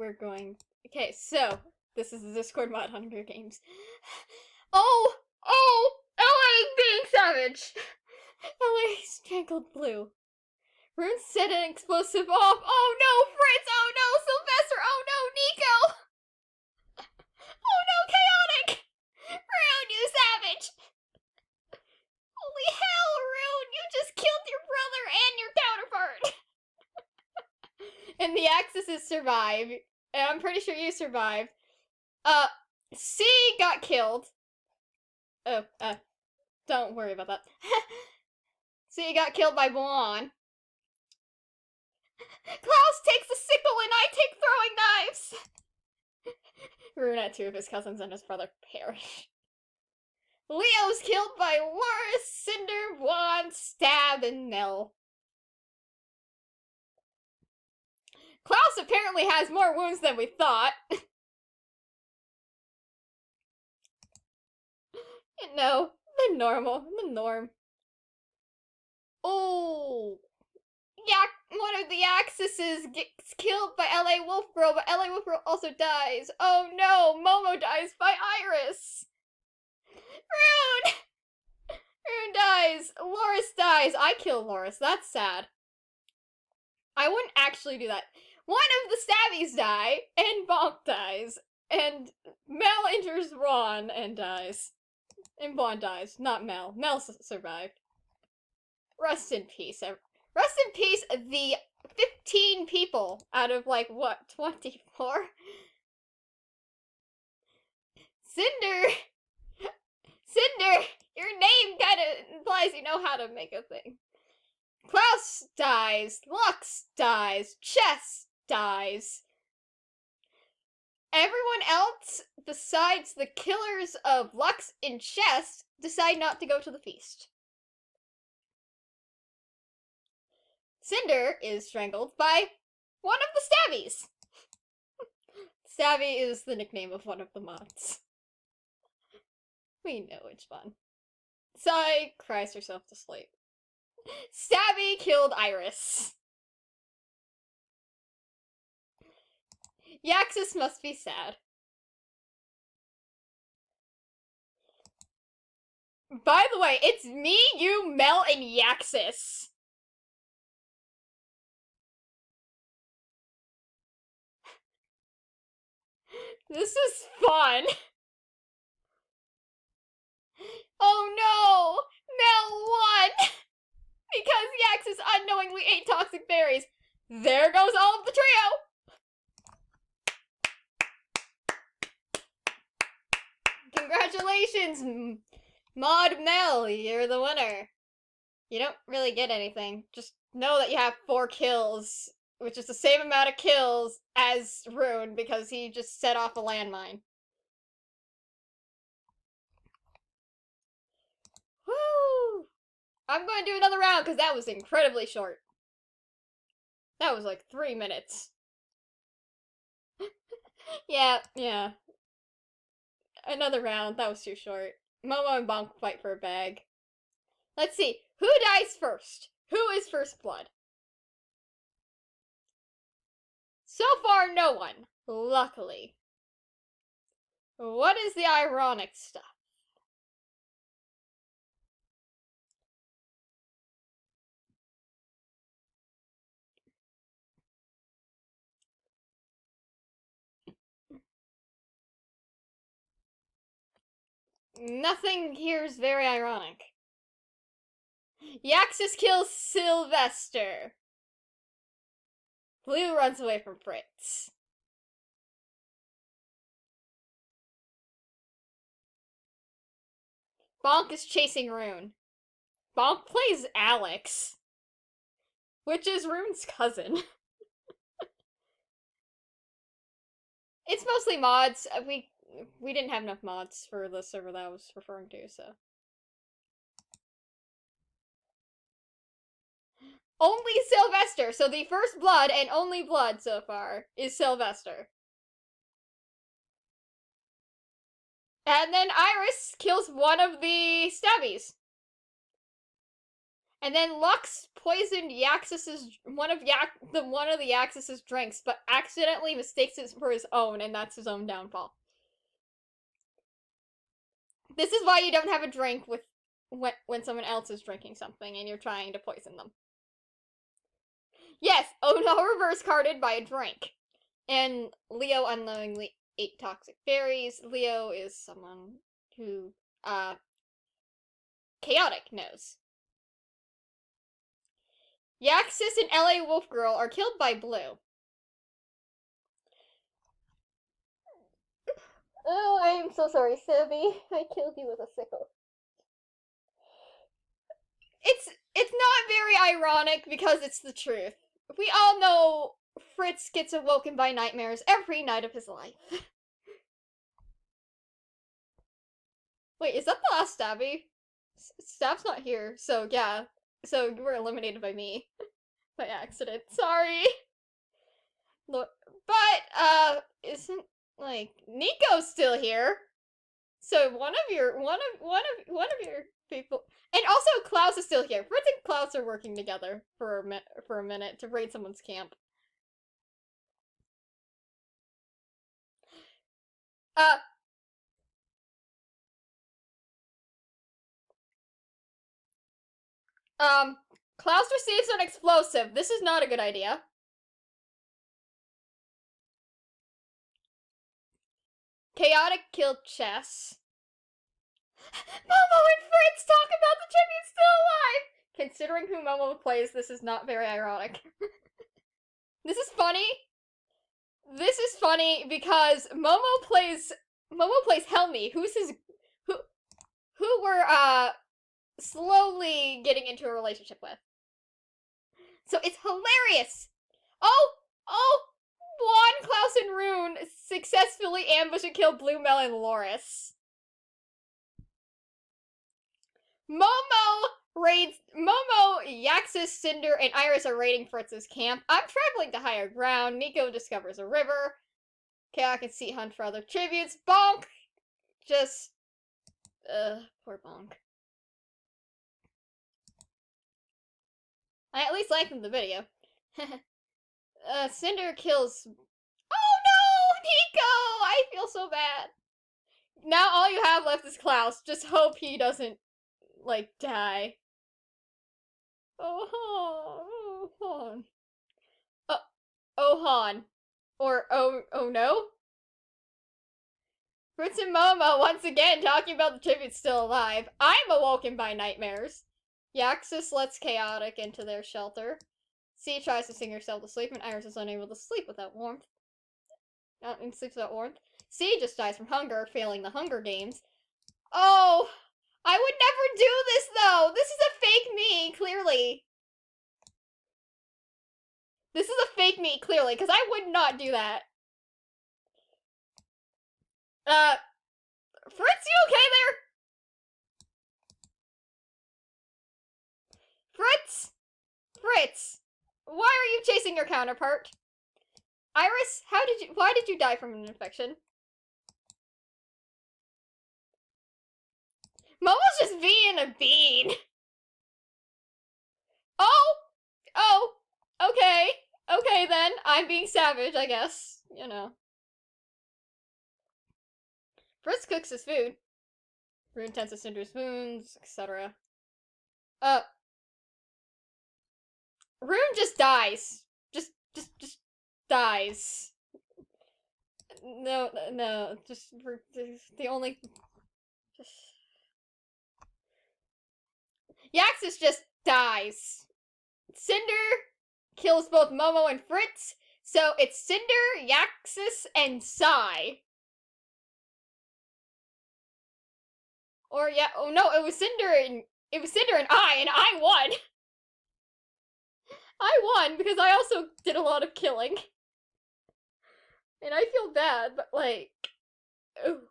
we're going. Okay, so this is the Discord mod Hunger Games. Oh, LA being savage. LA strangled Blue. Rune set an explosive off. Oh no, Fritz! Oh no, Sylvester! Oh no, Nico! Oh no, Chaotic! Rune, you savage! Holy hell, Rune! You just killed your brother and your counterpart! And the Axis survived. And I'm pretty sure you survived. C got killed. Oh, don't worry about that. C got killed by Blonde. Klaus takes the sickle and I take throwing knives! Rune had 2 of his cousins and his brother perish. Leo's killed by Loris, Cinder, Wand, Stab, and Nell. Klaus apparently has more wounds than we thought. No, the norm. Oh, yeah, one of the Axes gets killed by LA Wolfbro, but LA Wolfbro also dies. Oh no, Momo dies by Iris. Rune! Rune dies. Loris dies. I kill Loris. That's sad. I wouldn't actually do that. One of the Stabbies die, and Bonk dies, and Mel injures Ron and dies. And Bond dies, not Mel. Mel survived. Rest in peace. Rest in peace, the 15 people out of, like, what, 24? Cinder! Cinder! Your name kinda implies you know how to make a thing. Klaus dies. Lux dies. Chess dies. Everyone else, besides the killers of Lux and Chess, decide not to go to the feast. Cinder is strangled by one of the Stabbies. Stabby is the nickname of one of the mods. We know which one. Sai cries herself to sleep. Stabby killed Iris. Yaxis must be sad. By the way, it's me, you, Mel, and Yaxis. This is fun. Oh no! Mel won! Because Yaxis unknowingly ate toxic berries. There goes all of the trio! Congratulations, Mod Mel, you're the winner. You don't really get anything. Just know that you have 4 kills, which is the same amount of kills as Rune, because he just set off a landmine. Woo! I'm going to do another round, because that was incredibly short. That was like 3 minutes. Yeah. Another round, that was too short. Momo and Bonk fight for a bag. Let's see, who dies first? Who is first blood? So far, no one. Luckily. What is the ironic stuff? Nothing here is very ironic. Yaxis kills Sylvester. Blue runs away from Fritz. Bonk is chasing Rune. Bonk plays Alex, which is Rune's cousin. It's mostly mods. We didn't have enough mods for the server that I was referring to, so. Only Sylvester, so the first blood and only blood so far is Sylvester. And then Iris kills one of the Stabbies. And then Lux poisoned one of the Yaxus's drinks, but accidentally mistakes it for his own, and that's his own downfall. This is why you don't have a drink with when someone else is drinking something and you're trying to poison them. Yes, Ono reverse carded by a drink. And Leo unknowingly ate toxic berries. Leo is someone who, Chaotic knows. Yaxus and LA Wolf Girl are killed by Blue. Oh, I am so sorry, Sammy. I killed you with a sickle. It's not very ironic because it's the truth. We all know Fritz gets awoken by nightmares every night of his life. Wait, is that the last Stabby? Stab's not here, so yeah. So you were eliminated by me. By accident. Sorry. Look, but, isn't, like, Nico's still here. So one of your people, and also Klaus is still here. Fritz and Klaus are working together for a minute to raid someone's camp. Klaus receives an explosive. This is not a good idea. Chaotic killed Chess. Momo and Fritz talk about the tribute still alive! Considering who Momo plays, this is not very ironic. This is funny. This is funny because Momo plays Helmi, who we're slowly getting into a relationship with. So it's hilarious. Oh, Juan, Klaus, and Rune successfully ambush and kill Blue Mel and Loris. Momo, Yaxus, Cinder, and Iris are raiding Fritz's camp. I'm traveling to higher ground. Nico discovers a river. Chaotic and Seat hunt for other tributes. Bonk! Just... poor Bonk. I at least lengthened the video. Cinder kills... Oh no! Nico! I feel so bad. Now all you have left is Klaus. Just hope he doesn't, like, die. Oh, Han. Oh, Han. Or, oh no? Fritz and Momo once again talking about the tribute still alive. I'm awoken by nightmares. Yaxus lets Chaotic into their shelter. C tries to sing herself to sleep, and Iris is unable to sleep without warmth. C just dies from hunger, failing the Hunger Games. Oh, I would never do this though. This is a fake me, clearly. This is a fake me, clearly, because I would not do that. Fritz, you okay there? Fritz, why are you chasing your counterpart? Iris, why did you die from an infection? Momo's just being a bean. Oh, okay then, I'm being savage, I guess, you know. Fritz cooks his food. Rune tends to Cinder's wounds, etc. Rune just dies. Just dies. No, just the only... Yaxus just dies. Cinder kills both Momo and Fritz, so it's Cinder, Yaxus, and Sai. Or yeah, oh no, it was Cinder and I won. I won because I also did a lot of killing. And I feel bad, but like, ooh.